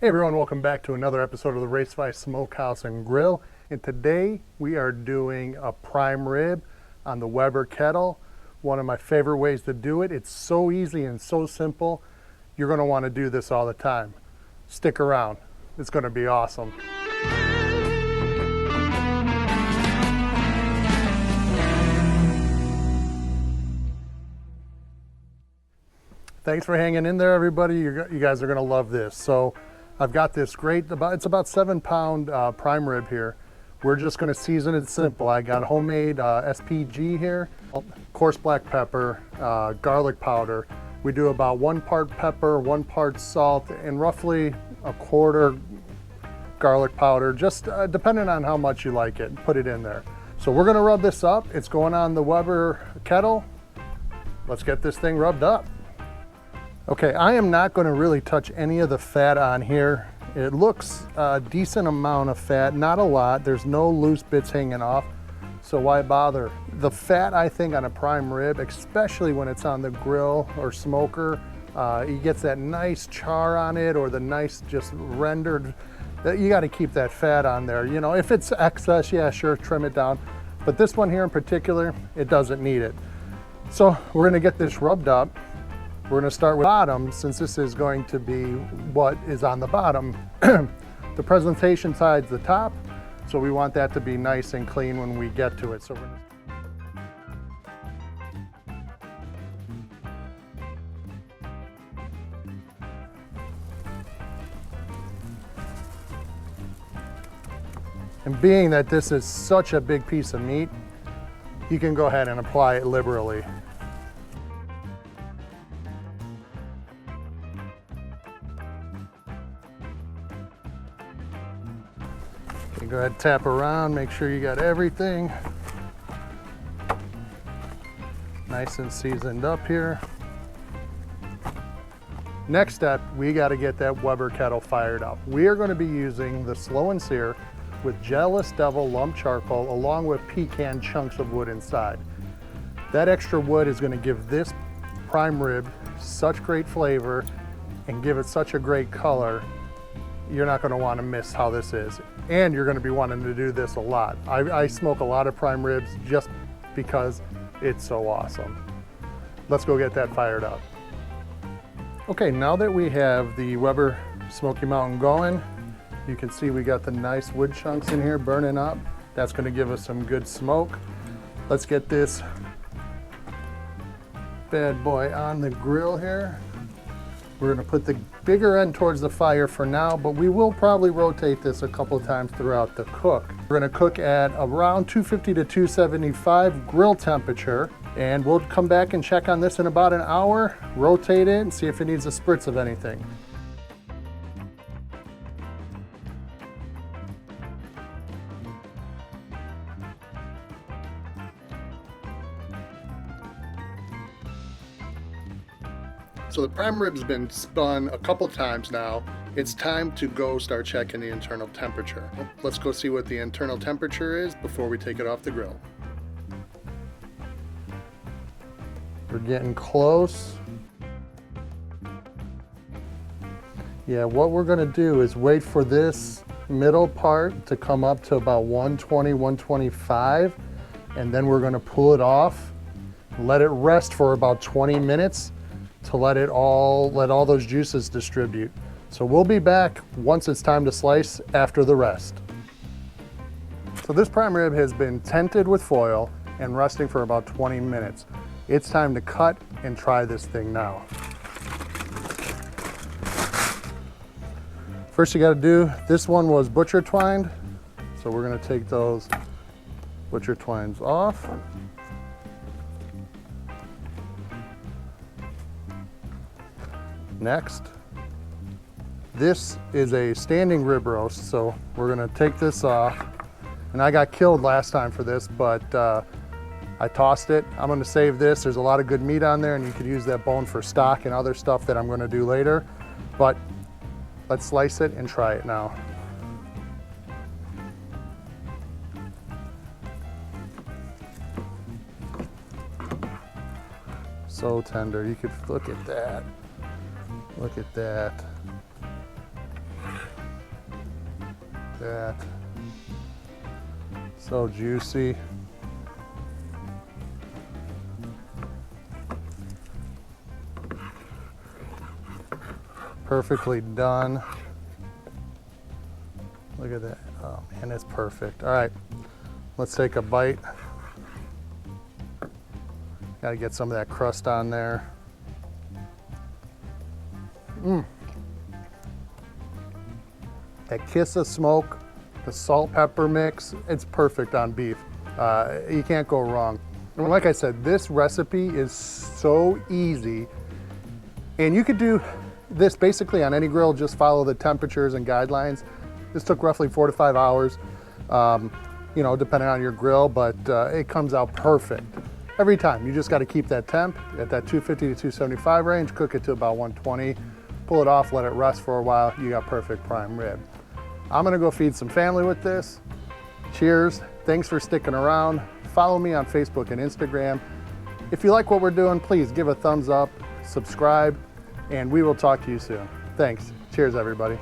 Hey everyone, welcome back to another episode of the Racefy Smokehouse and Grill. And today we are doing a prime rib on the Weber Kettle. One of my favorite ways to do it. It's so easy and so simple. You're going to want to do this all the time. Stick around. It's going to be awesome. Thanks for hanging in there, everybody. You guys are going to love this. So I've got this great, it's about 7-pound prime rib here. We're just going to season it simple. I got homemade SPG here, coarse black pepper, garlic powder. We do about 1 part pepper, 1 part salt, and roughly a quarter garlic powder, just depending on how much you like it. Put it in there. So we're going to rub this up. It's going on the Weber Kettle. Let's get this thing rubbed up. Okay, I am not going to really touch any of the fat on here. It looks a decent amount of fat, not a lot. There's no loose bits hanging off, so why bother? The fat, I think, on a prime rib, especially when it's on the grill or smoker, it gets that nice char on it, or the nice just rendered. You got to keep that fat on there. You know, if it's excess, yeah, sure, trim it down. But this one here in particular, it doesn't need it. So we're going to get this rubbed up. We're going to start with the bottom, since this is going to be what is on the bottom. The presentation side's the top, so we want that to be nice and clean when we get to it. So we're And being that this is such a big piece of meat, you can go ahead and apply it liberally. Go ahead and tap around, make sure you got everything nice and seasoned up here. Next step, we got to get that Weber Kettle fired up. We are going to be using the Slow and Sear with Jealous Devil lump charcoal along with pecan chunks of wood inside. That extra wood is going to give this prime rib such great flavor and give it such a great color. You're not going to want to miss how this is. And you're going to be wanting to do this a lot. I smoke a lot of prime ribs just because it's so awesome. Let's go get that fired up. Okay, now that we have the Weber Smoky Mountain going, you can see we got the nice wood chunks in here burning up. That's going to give us some good smoke. Let's get this bad boy on the grill here. We're going to put the bigger end towards the fire for now, but we will probably rotate this a couple times throughout the cook. We're going to cook at around 250 to 275 grill temperature, and we'll come back and check on this in about an hour, rotate it, and see if it needs a spritz of anything. So the prime rib's been spun a couple times now. It's time to go start checking the internal temperature. Let's go see what the internal temperature is before we take it off the grill. We're getting close. Yeah, what we're gonna do is wait for this middle part to come up to about 120, 125, and then we're gonna pull it off, let it rest for about 20 minutes to let all those juices distribute. So we'll be back once it's time to slice after the rest. So this prime rib has been tented with foil and resting for about 20 minutes. It's time to cut and try this thing now. First you gotta do, this one was butcher twined, so we're gonna take those butcher twines off. Next, this is a standing rib roast, so we're gonna take this off. And I got killed last time for this, but I tossed it. I'm gonna save this. There's a lot of good meat on there, and you could use that bone for stock and other stuff that I'm gonna do later. But let's slice it and try it now. So tender, you could look at that. Look at that. that. So juicy. Perfectly done. Look at that. Oh man, it's perfect. All right, let's take a bite. Got to get some of that crust on there. That kiss of smoke, the salt pepper mix, it's perfect on beef. You can't go wrong. And like I said, this recipe is so easy, and you could do this basically on any grill. Just follow the temperatures and guidelines. This took roughly 4 to 5 hours, you know, depending on your grill, but it comes out perfect every time. You just got to keep that temp at that 250 to 275 range, cook it to about 120, pull it off, let it rest for a while. You got perfect prime rib. I'm gonna go feed some family with this. Cheers, thanks for sticking around. Follow me on Facebook and Instagram. If you like what we're doing, please give a thumbs up, subscribe, and we will talk to you soon. Thanks, cheers everybody.